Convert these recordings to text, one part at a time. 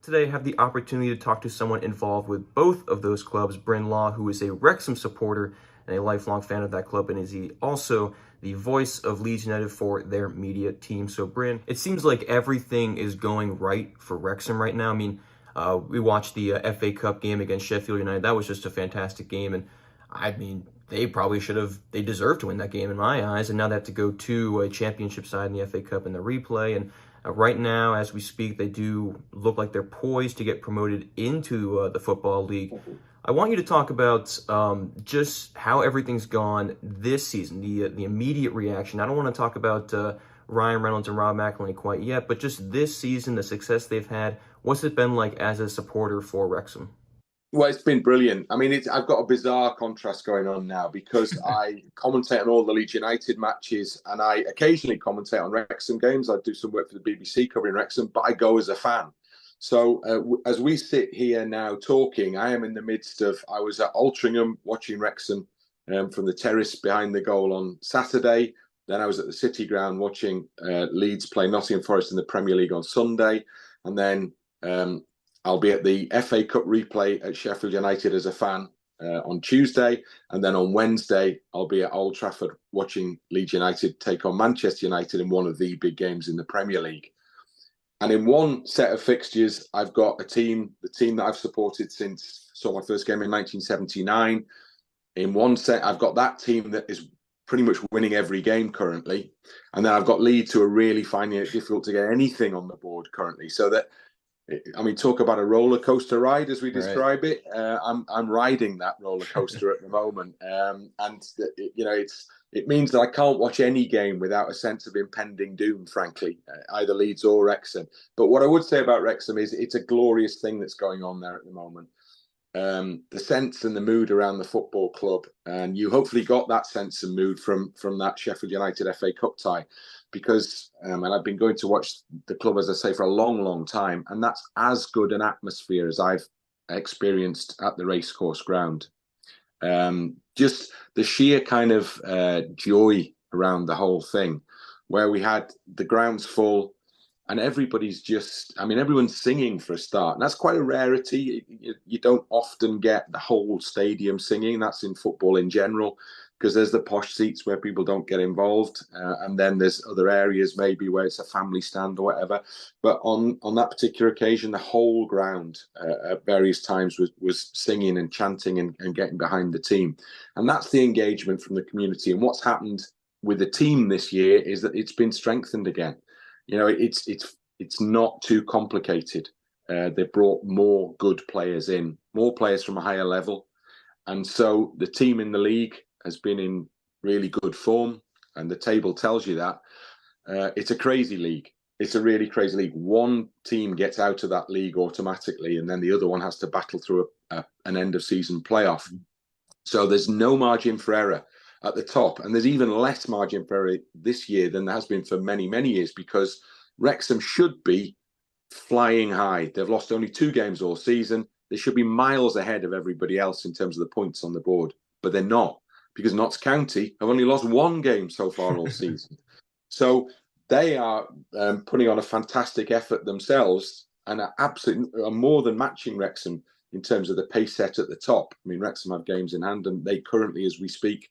Today, I have the opportunity to talk to someone involved with both of those clubs, Bryn Law, who is a Wrexham supporter and a lifelong fan of that club, and is he also the voice of Leeds United for their media team. So, Bryn, it seems like everything is going right for Wrexham right now. I mean, we watched the FA Cup game against Sheffield United. That was just a fantastic game, and I mean, they deserved to win that game in my eyes, and now they have to go to a championship side in the FA Cup in the replay, and right now, as we speak, they do look like they're poised to get promoted into the Football League. I want you to talk about just how everything's gone this season, the immediate reaction. I don't want to talk about Ryan Reynolds and Rob McElhenney quite yet, but just this season, the success they've had. What's it been like as a supporter for Wrexham? Well, it's been brilliant. I mean, I've got a bizarre contrast going on now because I commentate on all the Leeds United matches and I occasionally commentate on Wrexham games. I do some work for the BBC covering Wrexham, but I go as a fan. So as we sit here now talking, I am in the midst of, I was at Altrincham watching Wrexham from the terrace behind the goal on Saturday. Then I was at the City Ground watching Leeds play Nottingham Forest in the Premier League on Sunday. And then I'll be at the FA Cup replay at Sheffield United as a fan on Tuesday. And then on Wednesday, I'll be at Old Trafford watching Leeds United take on Manchester United in one of the big games in the Premier League. And in one set of fixtures, I've got the team that I've supported since saw my first game in 1979. In one set, I've got that team that is pretty much winning every game currently. And then I've got Leeds who are really finding it difficult to get anything on the board currently. So that, I mean, talk about a roller coaster ride as we describe it. I'm riding that roller coaster at the moment, and it means that I can't watch any game without a sense of impending doom. Frankly, either Leeds or Wrexham. But what I would say about Wrexham is it's a glorious thing that's going on there at the moment. The sense and the mood around the football club, and you hopefully got that sense and mood from that Sheffield United FA Cup tie. Because and I've been going to watch the club, as I say, for a long, long time, and that's as good an atmosphere as I've experienced at the racecourse ground. Just the sheer kind of joy around the whole thing, where we had the grounds full, and everybody's everyone's singing for a start, and that's quite a rarity. You don't often get the whole stadium singing. That's in football in general, because there's the posh seats where people don't get involved, and then there's other areas maybe where it's a family stand or whatever. But on that particular occasion, the whole ground at various times was singing and chanting and getting behind the team, and that's the engagement from the community. And what's happened with the team this year is that it's been strengthened again. You know, it's not too complicated. They brought more good players in, more players from a higher level, and so the team in the league has been in really good form, and the table tells you that. It's a crazy league. It's a really crazy league. One team gets out of that league automatically, and then the other one has to battle through an end of season playoff. So there's no margin for error at the top, and there's even less margin for error this year than there has been for many, many years, because Wrexham should be flying high. They've lost only 2 games all season. They should be miles ahead of everybody else in terms of the points on the board, but they're not, because Notts County have only lost 1 game so far all season. So they are putting on a fantastic effort themselves, and are more than matching Wrexham in terms of the pace set at the top. I mean, Wrexham have games in hand, and they currently, as we speak,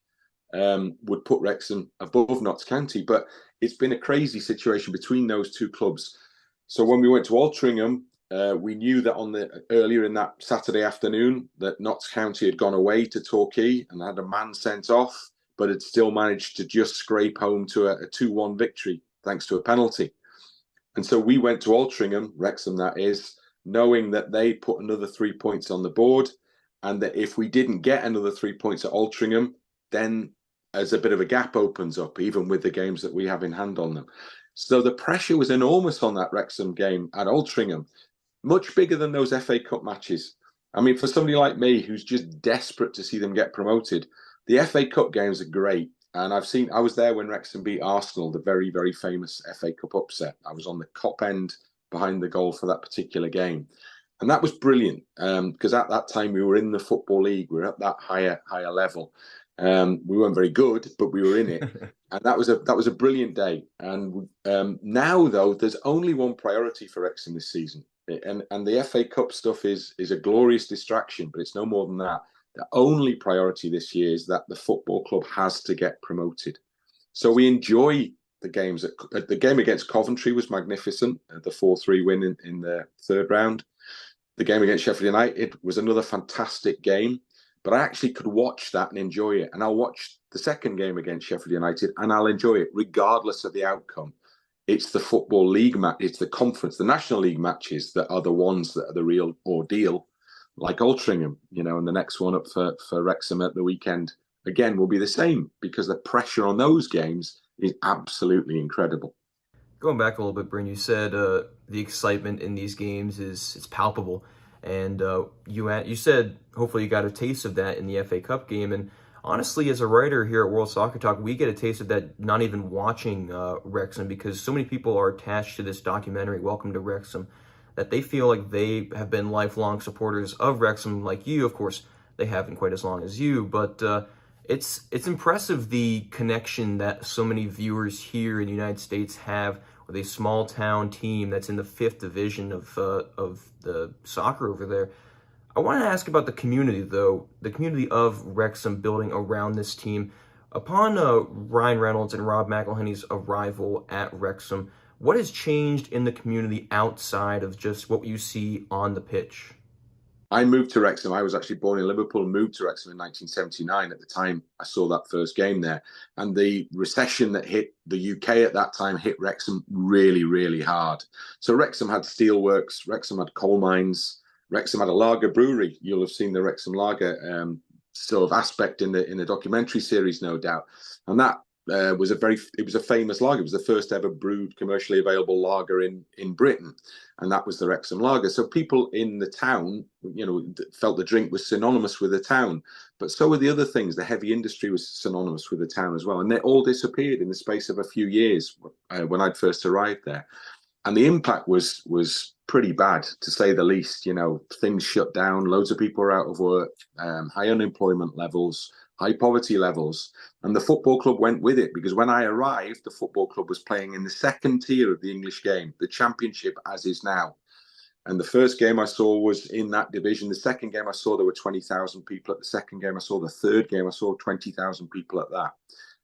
would put Wrexham above Notts County. But it's been a crazy situation between those 2 clubs. So when we went to Altrincham, we knew that earlier in that Saturday afternoon that Notts County had gone away to Torquay and had a man sent off, but had still managed to just scrape home to a 2-1 victory thanks to a penalty. And so we went to Altrincham, Wrexham that is, knowing that they put another 3 points on the board, and that if we didn't get another 3 points at Altrincham, then as a bit of a gap opens up, even with the games that we have in hand on them. So the pressure was enormous on that Wrexham game at Altrincham, much bigger than those FA Cup matches. I mean, for somebody like me who's just desperate to see them get promoted, the FA Cup games are great. And I was there when Wrexham beat Arsenal, the very, very famous FA Cup upset. I was on the Kop end behind the goal for that particular game. And that was brilliant, because at that time we were in the Football League. We were at that higher level. We weren't very good, but we were in it. And that was a brilliant day. And now, though, there's only one priority for Wrexham this season, And the FA Cup stuff is a glorious distraction, but it's no more than that. The only priority this year is that the football club has to get promoted. So we enjoy the games. The game against Coventry was magnificent, the 4-3 win in the third round. The game against Sheffield United was another fantastic game, but I actually could watch that and enjoy it. And I'll watch the second game against Sheffield United and I'll enjoy it regardless of the outcome. It's the Football League match, it's the conference, the National League matches that are the ones that are the real ordeal, like Altrincham, and the next one up for Wrexham at the weekend, again, will be the same because the pressure on those games is absolutely incredible. Going back a little bit, Bryn, you said the excitement in these games is palpable, and you said hopefully you got a taste of that in the FA Cup game. And honestly, as a writer here at World Soccer Talk, we get a taste of that not even watching Wrexham, because so many people are attached to this documentary, Welcome to Wrexham, that they feel like they have been lifelong supporters of Wrexham, like you. Of course, they haven't quite as long as you, but it's impressive the connection that so many viewers here in the United States have with a small town team that's in the 5th division of the soccer over there. I want to ask about the community, though, the community of Wrexham building around this team. Upon Ryan Reynolds and Rob McElhenney's arrival at Wrexham, what has changed in the community outside of just what you see on the pitch? I moved to Wrexham. I was actually born in Liverpool and moved to Wrexham in 1979. At the time, I saw that first game there. And the recession that hit the UK at that time hit Wrexham really, really hard. So Wrexham had steelworks, Wrexham had coal mines, Wrexham had a lager brewery. You'll have seen the Wrexham lager sort of aspect in the documentary series, no doubt. And that was a famous lager. It was the first ever brewed commercially available lager in Britain, and that was the Wrexham lager. So people in the town, felt the drink was synonymous with the town, but so were the other things. The heavy industry was synonymous with the town as well, and they all disappeared in the space of a few years when I'd first arrived there. And the impact was pretty bad, to say the least. Things shut down, loads of people were out of work, high unemployment levels, high poverty levels, and the football club went with it, because when I arrived, the football club was playing in the second tier of the English game, the Championship as is now. And the first game I saw was in that division. The second game I saw, there were 20,000 people at the second game I saw. The third game I saw 20,000 people at that.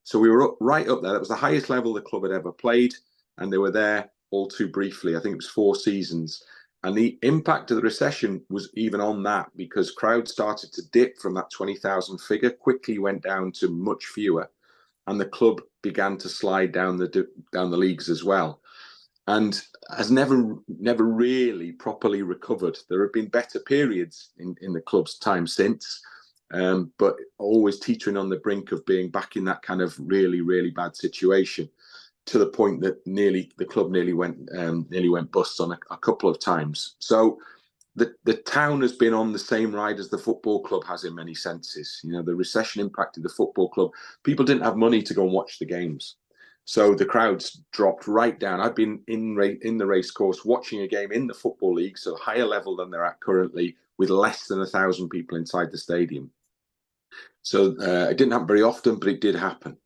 So we were right up there. That was the highest level the club had ever played, and they were there all too briefly. I think it was 4 seasons. And the impact of the recession was even on that, because crowds started to dip from that 20,000 figure, quickly went down to much fewer, and the club began to slide down the leagues as well, and has never really properly recovered. There have been better periods in the club's time since, but always teetering on the brink of being back in that kind of really, really bad situation, to the point that the club nearly went bust on a couple of times. So the town has been on the same ride as the football club has in many senses. The recession impacted the football club. People didn't have money to go and watch the games, so the crowds dropped right down. I've been in the race course watching a game in the Football League, so higher level than they're at currently, with less than 1,000 people inside the stadium. So it didn't happen very often, but it did happen.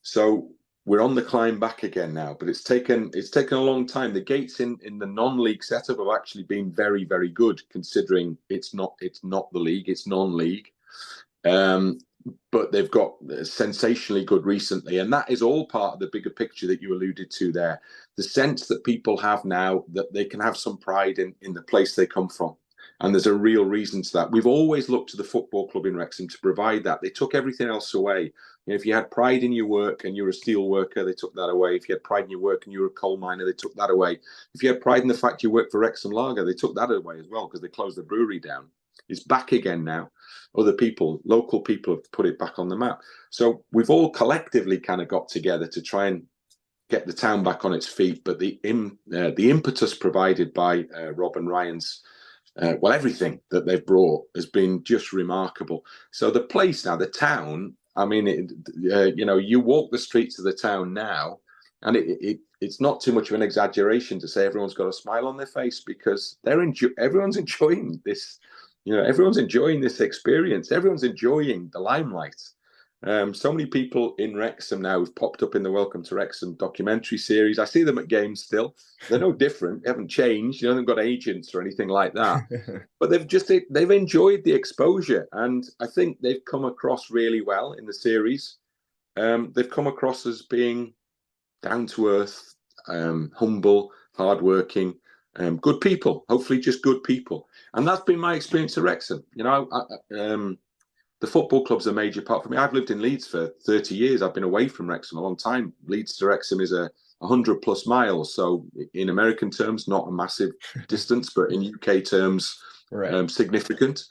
So we're on the climb back again now, but it's taken a long time. The gates in the non-league setup have actually been very, very good, considering it's not the league, it's non-league. But they've got sensationally good recently, and that is all part of the bigger picture that you alluded to there. The sense that people have now that they can have some pride in the place they come from. And there's a real reason to that. We've always looked to the football club in Wrexham to provide that. They took everything else away. If you had pride in your work and you were a steel worker, they took that away. If you had pride in your work and you were a coal miner, they took that away. If you had pride in the fact you worked for Wrexham Lager, they took that away as well, because they closed the brewery down. It's back again now. Other people, local people, have put it back on the map. So we've all collectively kind of got together to try and get the town back on its feet. But the impetus provided by Rob and Ryan's everything that they've brought has been just remarkable. So the place now, the town, I mean, you walk the streets of the town now, and it's not too much of an exaggeration to say everyone's got a smile on their face, because everyone's enjoying this. Everyone's enjoying this experience. Everyone's enjoying the limelight. So many people in Wrexham now have popped up in the Welcome to Wrexham documentary series. I see them at games still. They're no different. They haven't changed. They've got agents or anything like that. But they've enjoyed the exposure, and I think they've come across really well in the series. They've come across as being down to earth, humble, hardworking, good people. Hopefully, just good people. And that's been my experience at Wrexham. The football club's a major part for me. I've lived in Leeds for 30 years. I've been away from Wrexham a long time. Leeds to Wrexham is 100 plus miles. So in American terms, not a massive distance, but in UK terms, right. Significant.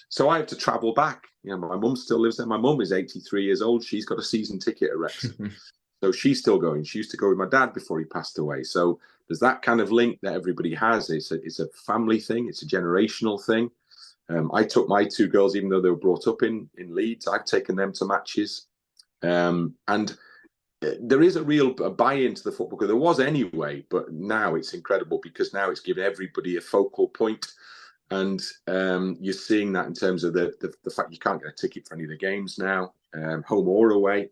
So I have to travel back. My mum still lives there. My mum is 83 years old. She's got a season ticket at Wrexham. So she's still going. She used to go with my dad before he passed away. So there's that kind of link that everybody has. It's a family thing. It's a generational thing. I took my two girls, even though they were brought up in Leeds, I've taken them to matches. And there is a real buy-in to the football, because there was anyway, but now it's incredible, because now it's given everybody a focal point. And you're seeing that in terms of the fact you can't get a ticket for any of the games now, home or away.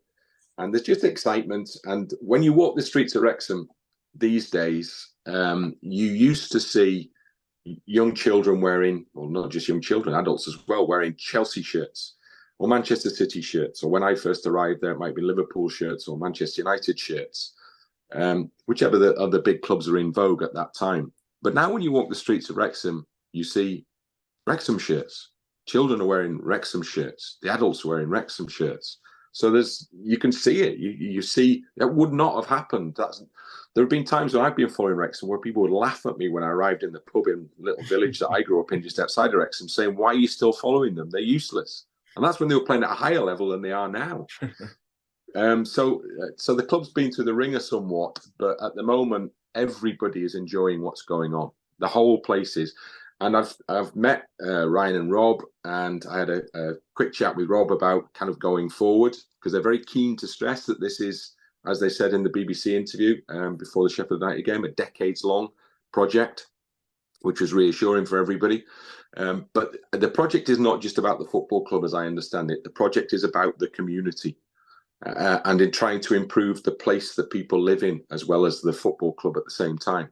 And there's just excitement. And when you walk the streets of Wrexham these days, you used to see young children wearing, well, not just young children, adults as well, wearing Chelsea shirts or Manchester City shirts, or when I first arrived there, it might be Liverpool shirts or Manchester United shirts, whichever the other big clubs are in vogue at that time. But now when you walk the streets of Wrexham, you see Wrexham shirts. Children are wearing Wrexham shirts. The adults are wearing Wrexham shirts. So you can see it. You see that would not have happened. There have been times when I've been following Wrexham where people would laugh at me when I arrived in the pub in a little village that I grew up in just outside of Wrexham, saying, "Why are you still following them? They're useless." And that's when they were playing at a higher level than they are now. So the club's been through the ringer somewhat, but at the moment, everybody is enjoying what's going on. The whole place is. And I've met Ryan and Rob, and I had a quick chat with Rob about kind of going forward, because they're very keen to stress that this is, as they said in the BBC interview before the Sheffield United game, a decades-long project, which was reassuring for everybody. But the project is not just about the football club, as I understand it. The project is about the community and in trying to improve the place that people live in, as well as the football club at the same time.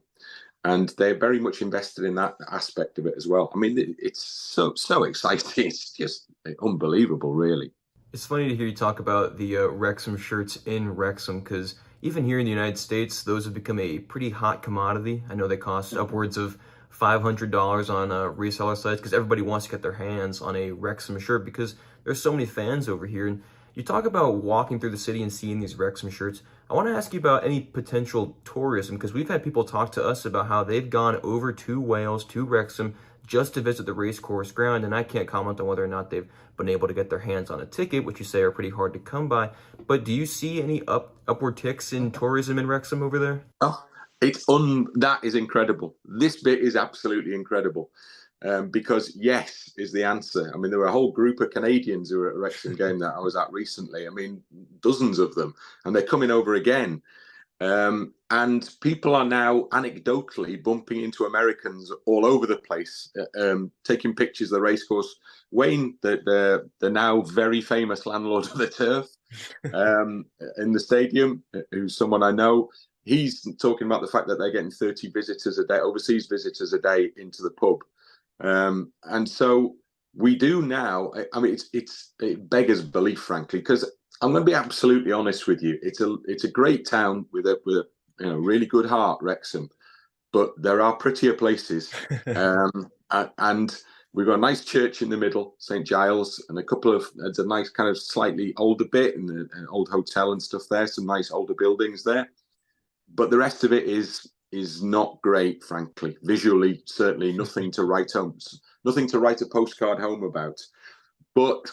And they're very much invested in that aspect of it as well. I mean, it's so exciting. It's just unbelievable, really. It's funny to hear you talk about the Wrexham shirts in Wrexham, because even here in the United States, those have become a pretty hot commodity. I know they cost upwards of $500 on reseller sites, because everybody wants to get their hands on a Wrexham shirt because there's so many fans over here. And you talk about walking through the city and seeing these Wrexham shirts. I want to ask you about any potential tourism, because we've had people talk to us about how they've gone over to Wales, to Wrexham, just to visit the racecourse ground, and I can't comment on whether or not they've been able to get their hands on a ticket, which you say are pretty hard to come by. But do you see any upward ticks in tourism in Wrexham over there? Oh, that is incredible. This bit is absolutely incredible. Because yes is the answer. I mean, there were a whole group of Canadians who were at a Wrexham game that I was at recently. I mean, dozens of them, and they're coming over again. And people are now anecdotally bumping into Americans all over the place, taking pictures of the racecourse. Wayne, the now very famous landlord of the turf in the stadium, who's someone I know, he's talking about the fact that they're getting 30 visitors a day, overseas visitors a day, into the pub. And so we do now. I mean, it beggars belief, frankly, because I'm going to be absolutely honest with you. It's a great town with a really good heart, Wrexham, but there are prettier places. And we've got a nice church in the middle, St. Giles, and it's a nice kind of slightly older bit, and an old hotel and stuff there. Some nice older buildings there, but the rest of it is not great, frankly. Visually, certainly nothing to write a postcard home about. But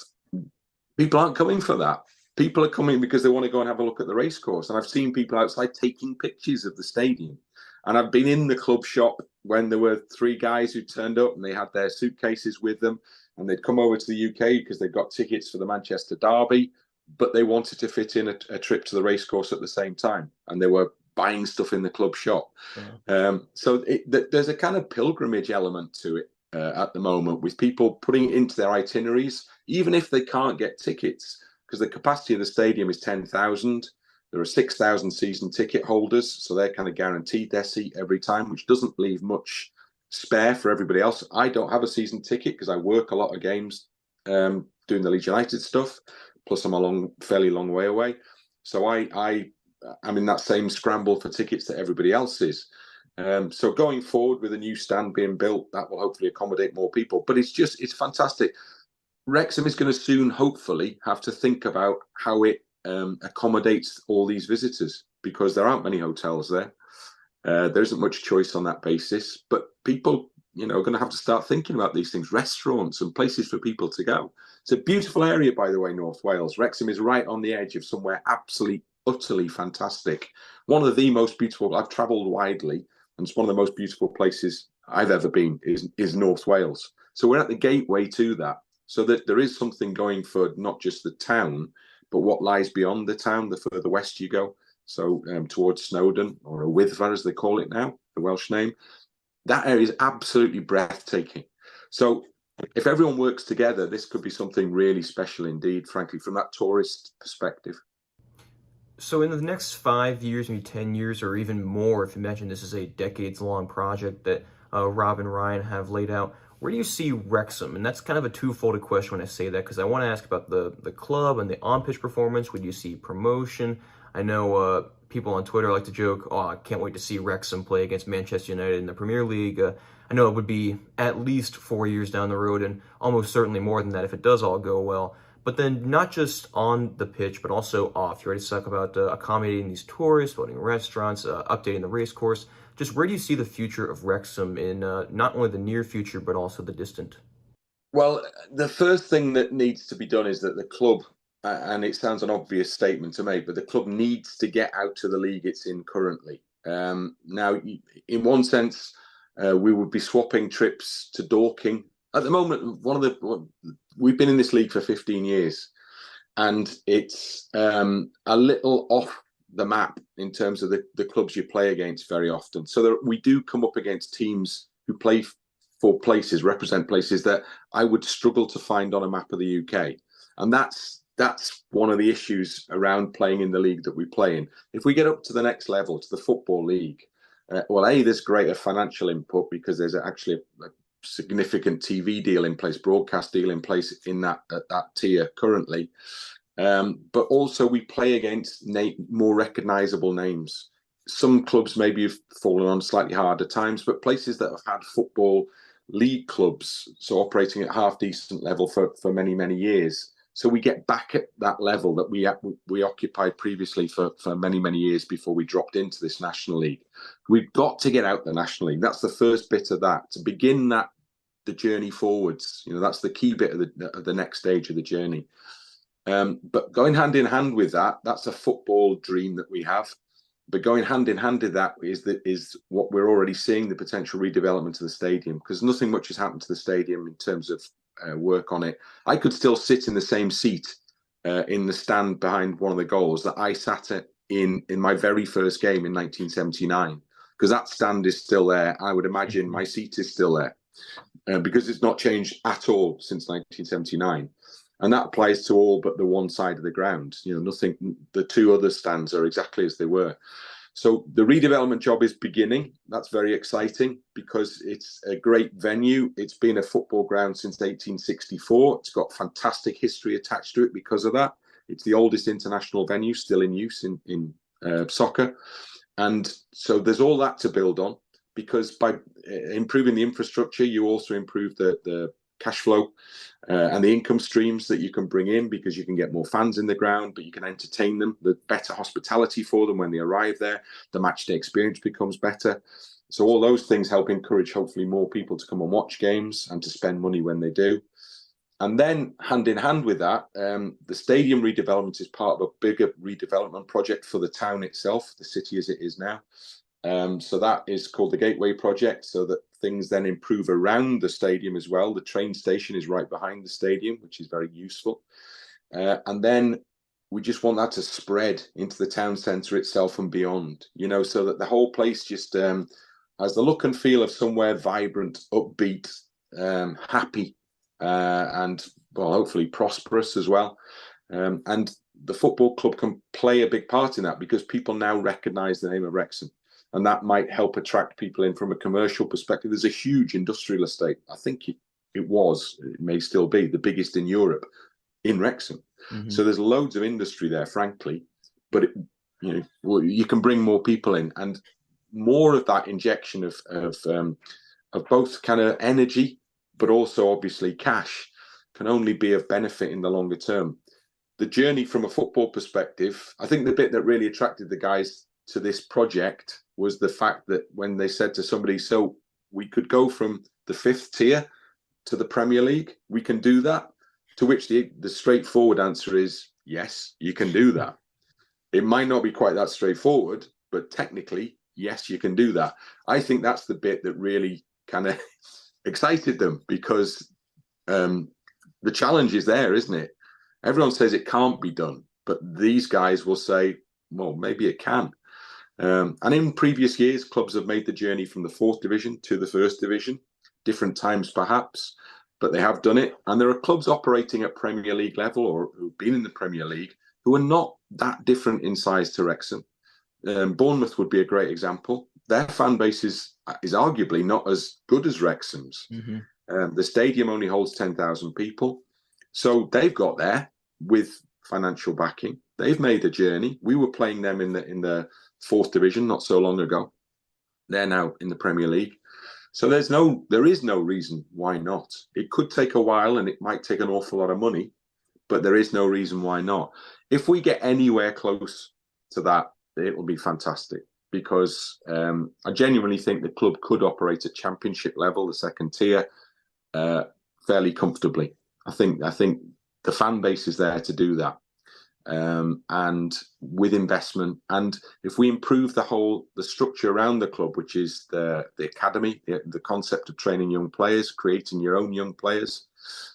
people aren't coming for that. People are coming because they want to go and have a look at the racecourse. And I've seen people outside taking pictures of the stadium. And I've been in the club shop when there were 3 guys who turned up, and they had their suitcases with them, and they'd come over to the UK because they got tickets for the Manchester Derby, but they wanted to fit in a trip to the racecourse at the same time. And they were buying stuff in the club shop. So there's a kind of pilgrimage element to it at the moment, with people putting it into their itineraries, even if they can't get tickets. because the capacity of the stadium is 10,000. There are 6,000 season ticket holders, so they're kind of guaranteed their seat every time, which doesn't leave much spare for everybody else. I don't have a season ticket because I work a lot of games doing the Leeds United stuff. Plus, I'm a fairly long way away, so I'm in that same scramble for tickets that everybody else is. So going forward with a new stand being built, that will hopefully accommodate more people. But it's fantastic. Wrexham is going to soon, hopefully, have to think about how it accommodates all these visitors, because there aren't many hotels there. There isn't much choice on that basis. But people, are going to have to start thinking about these things, restaurants and places for people to go. It's a beautiful area, by the way, North Wales. Wrexham is right on the edge of somewhere absolutely, utterly fantastic. One of the most beautiful, I've travelled widely, and it's one of the most beautiful places I've ever been is North Wales. So we're at the gateway to that. So that there is something going for not just the town, but what lies beyond the town, the further west you go. So towards Snowdon, or a Wyddfa as they call it now, the Welsh name. That area is absolutely breathtaking. So if everyone works together, this could be something really special indeed, frankly, from that tourist perspective. So in the next 5 years, maybe 10 years, or even more, if you imagine this is a decades-long project that Rob and Ryan have laid out, where do you see Wrexham? And that's kind of a two-folded question when I say that, because I want to ask about the club and the on-pitch performance. Would you see promotion? I know people on Twitter like to joke, oh, I can't wait to see Wrexham play against Manchester United in the Premier League. I know it would be at least 4 years down the road, and almost certainly more than that if it does all go well. But then not just on the pitch, but also off. You already talk about accommodating these tourists, building restaurants, updating the race course. Just where do you see the future of Wrexham in not only the near future, but also the distant? Well, the first thing that needs to be done is that the club, and it sounds an obvious statement to make, but the club needs to get out of the league it's in currently. Now, in one sense, we would be swapping trips to Dorking. At the moment, we've been in this league for 15 years, and it's a little off the map in terms of the clubs you play against very often. So we do come up against teams who play for places, represent places that I would struggle to find on a map of the UK. And that's one of the issues around playing in the league that we play in. If we get up to the next level, to the Football League, there's greater financial input because there's actually a significant TV deal in place, broadcast deal in place in that tier currently. But also we play against more recognisable names. Some clubs maybe have fallen on slightly harder times, but places that have had Football League clubs, so operating at half decent level for many, many years. So we get back at that level that we occupied previously for many, many years before we dropped into this National League. We've got to get out the National League. That's the first bit of that. To begin the journey forwards, that's the key bit of the next stage of the journey. But going hand in hand with that, that's a football dream that we have. But going hand in hand with that is what we're already seeing, the potential redevelopment of the stadium, because nothing much has happened to the stadium in terms of work on it. I could still sit in the same seat in the stand behind one of the goals that I sat at in my very first game in 1979, because that stand is still there. I would imagine my seat is still there because it's not changed at all since 1979. And that applies to all but the one side of the ground. Nothing. The two other stands are exactly as they were. So the redevelopment job is beginning. That's very exciting because it's a great venue. It's been a football ground since 1864. It's got fantastic history attached to it because of that. It's the oldest international venue still in use in soccer. And so there's all that to build on, because by improving the infrastructure, you also improve the cash flow and the income streams that you can bring in, because you can get more fans in the ground, but you can entertain them, the better hospitality for them when they arrive there, the match day experience becomes better. So all those things help encourage hopefully more people to come and watch games and to spend money when they do. And then hand in hand with that, the stadium redevelopment is part of a bigger redevelopment project for the town itself, the city as it is now. So that is called the Gateway Project, so that things then improve around the stadium as well. The train station is right behind the stadium, which is very useful. And then we just want that to spread into the town centre itself and beyond, so that the whole place just has the look and feel of somewhere vibrant, upbeat, happy, and hopefully prosperous as well. And the football club can play a big part in that because people now recognise the name of Wrexham. And that might help attract people in from a commercial perspective. There's a huge industrial estate. I think it may still be, the biggest in Europe in Wrexham. Mm-hmm. So there's loads of industry there, frankly. But you can bring more people in, and more of that injection of both kind of energy, but also obviously cash, can only be of benefit in the longer term. The journey from a football perspective, I think the bit that really attracted the guys to this project was the fact that when they said to somebody, so we could go from the 5th tier to the Premier League, we can do that? To which the straightforward answer is, yes, you can do that. It might not be quite that straightforward, but technically, yes, you can do that. I think that's the bit that really kind of excited them, because the challenge is there, isn't it? Everyone says it can't be done, but these guys will say, well, maybe it can. And in previous years, clubs have made the journey from the 4th division to the 1st division, different times perhaps, but they have done it. And there are clubs operating at Premier League level or who've been in the Premier League who are not that different in size to Wrexham. Bournemouth would be a great example. Their fan base is arguably not as good as Wrexham's. Mm-hmm. The stadium only holds 10,000 people. So they've got there with financial backing. They've made a journey. We were playing them in the 4th division not so long ago. They're now in the Premier League. So there is no reason why not. It could take a while and it might take an awful lot of money, but there is no reason why not. If we get anywhere close to that, it will be fantastic, because I genuinely think the club could operate at Championship level, the 2nd tier, fairly comfortably. I think the fan base is there to do that. And with investment, and if we improve the structure around the club, which is the academy, the concept of training young players, creating your own young players,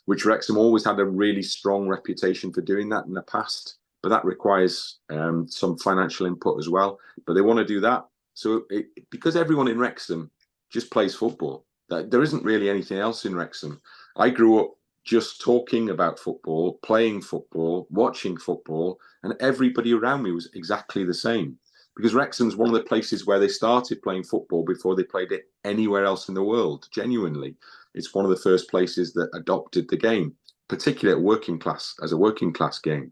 which Wrexham always had a really strong reputation for doing that in the past, but that requires some financial input as well. But they want to do that. So because everyone in Wrexham just plays football, there isn't really anything else in Wrexham. I grew up just talking about football, playing football, watching football, and everybody around me was exactly the same. Because Wrexham's one of the places where they started playing football before they played it anywhere else in the world. Genuinely, it's one of the first places that adopted the game, particularly as a working class game.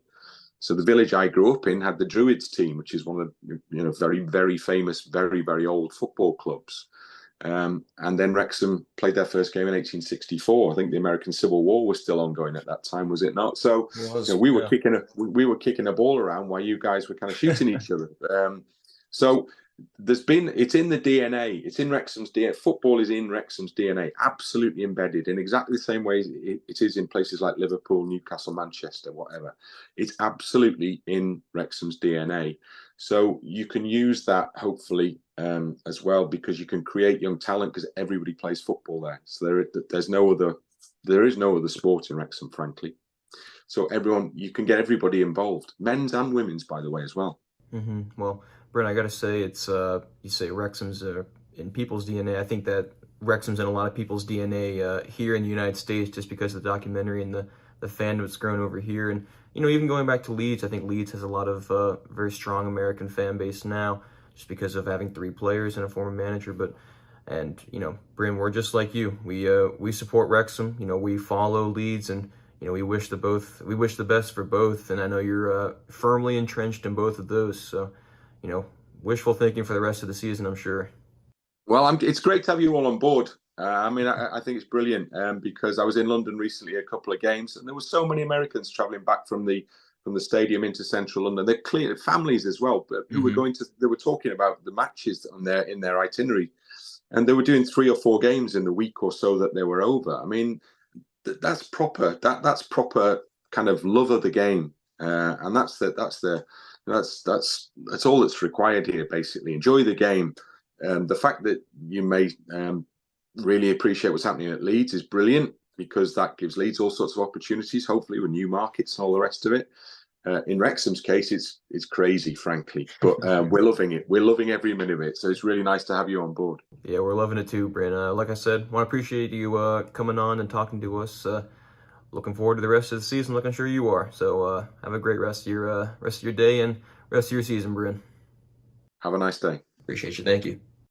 So the village I grew up in had the Druids team, which is one of the very, very famous, very, very old football clubs. And then Wrexham played their first game in 1864. I think the American Civil War was still ongoing at that time, was it not? So we were kicking a ball around while you guys were kind of shooting each other. So it's in the DNA. It's in Wrexham's DNA. Football is in Wrexham's DNA, absolutely embedded in exactly the same way it is in places like Liverpool, Newcastle, Manchester, whatever. It's absolutely in Wrexham's DNA. So you can use that hopefully as well, because you can create young talent, because everybody plays football there. So there is no other sport in Wrexham, frankly. So you can get everybody involved, men's and women's, by the way, as well. Mm-hmm. Well, Bryn, I got to say, it's you say Wrexham's in people's DNA. I think that Wrexham's in a lot of people's DNA here in the United States, just because of the documentary and the fandom that's grown over here. And even going back to Leeds, I think Leeds has a lot of very strong American fan base now, just because of having 3 players and a former manager. And Bryn, we're just like you. We support Wrexham. We follow Leeds, and we wish the best for both. And I know you're firmly entrenched in both of those. So, wishful thinking for the rest of the season, I'm sure. Well, it's great to have you all on board. I think it's brilliant because I was in London recently, a couple of games, and there were so many Americans travelling back from the stadium into central London. They're clear families as well, but who were they were talking about the matches in their itinerary, and they were doing 3 or 4 games in the week or so that they were over. I mean, that's proper. That's proper kind of love of the game, and that's all that's required here. Basically, enjoy the game. The fact that you may really appreciate what's happening at Leeds is brilliant, because that gives Leeds all sorts of opportunities, hopefully with new markets and all the rest of it. In Wrexham's case, it's crazy, frankly, but we're loving it. We're loving every minute of it. So it's really nice to have you on board. Yeah, we're loving it too, Bryn. Like I said, want to appreciate you coming on and talking to us looking forward to the rest of the season, like I'm sure you are. So have a great rest of your day and rest of your season, Bryn. Have a nice day. Appreciate you. Thank you.